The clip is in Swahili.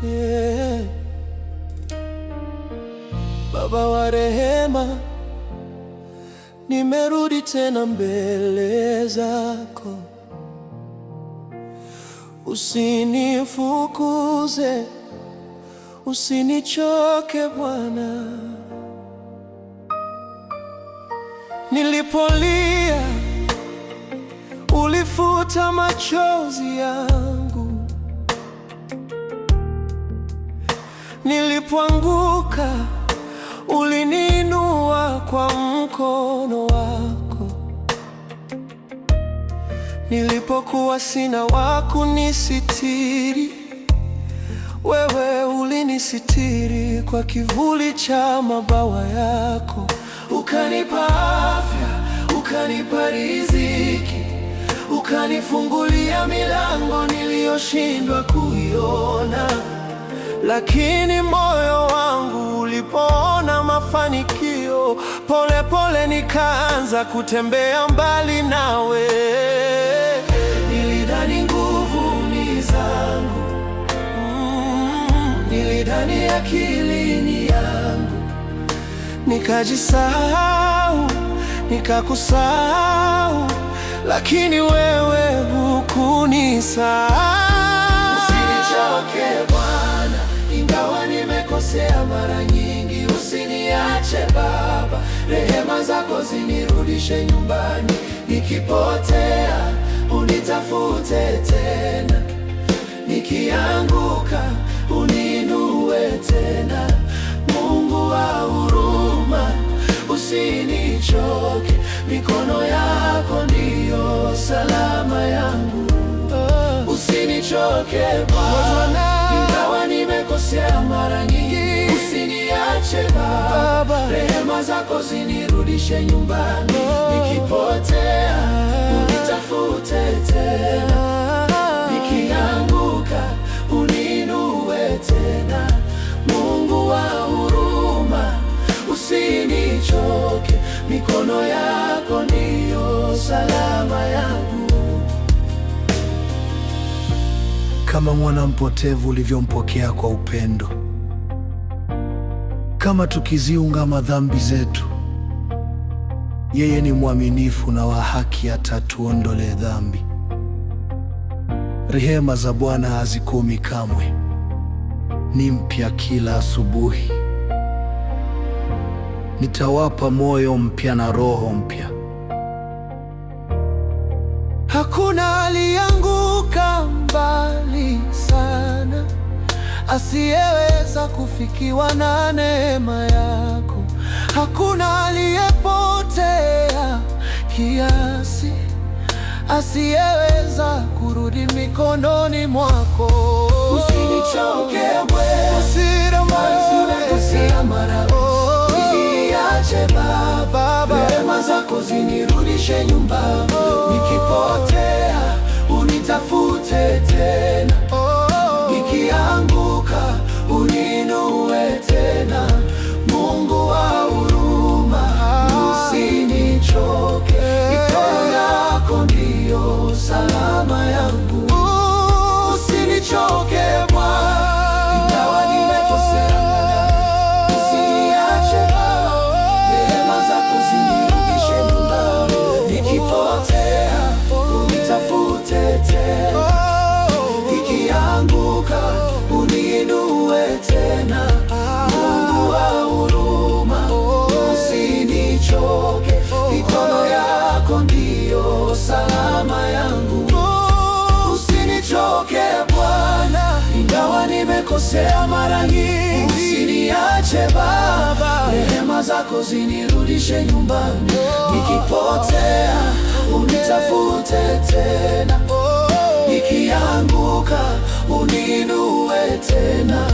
Yeah. Baba wa rehema, nimerudi tena mbele zako. Usinifukuze, usinichoke Bwana. Nilipolia, ulifuta machozi yangu. Nilipoanguka, uliniinua kwa mkono wako. Nilipokuwa sina wa kunisitiri, wewe ulinisitiri kwa kivuli cha mabawa yako. Ukanipa afya, ukanipa riziki, ukanifungulia milango niliyoshindwa kuiona. Lakini moyo wangu ulipoona mafanikio, pole pole nikaanza kutembea mbali nawe. Nilidhani nguvu ni zangu, nilidhani akili ni yangu, nikajisahau, nikakusahau, lakini wewe hukunisahau. Usinichoke Bwana, ingawa nimekosea mara nyingi. Usiniache Baba, rehema zako zinirudishe nyumbani. Nikipotea unitafute tena, nikianguka uniinue tena. Mungu wa huruma, usinichoke, mikono yako ndiyo salama yangu. Usinichoke Bwana, ingawa nimekosea mara nyingi. Usiniache Baba, rehema zako zinirudishe nyumbani. Nikipotea unitafute tena, nikianguka uniinue tena. Mungu wa huruma, usinichoke, mikono yako ndiyo salama yangu. Kama mwana mpotevu ulivyompokea kwa upendo, kama tukiziungama dhambi zetu, yeye ni mwaminifu na wa haki atatuondolee dhambi. Rehema za Bwana hazikomi kamwe, ni mpya kila asubuhi. Nitawapa moyo mpya na roho mpya. Hakuna aliyeanguka mbali sana, asiyeweza kufikiwa na neema yako. Hakuna aliyepotea kiasi, asiyeweza kurudi mikononi mwako. Usinichoke Bwana, usiniache Baba, rehema zako zinirudishe nyumbani. Nikipotea unitafute tena, nikianguka uniinue tena. Mungu wa huruma, usinichoke, mikono yako ndiyo salama yangu. Usinichoke Bwana, ingawa nimekosea. Usiniache Baba, rehema zako zinirudishe nyumbani. Nikipotea unitafute tena, nikianguka uniinue tena. Mungu wa huruma, usinichoke, mikono yako ndiyo salama yangu. Usinichoke Bwana, ingawa nimekosea mara nyingi. Usiniache Baba, rehema zako zinirudishe nyumbani. Nikipotea unitafute tena, nikianguka uniinue tena.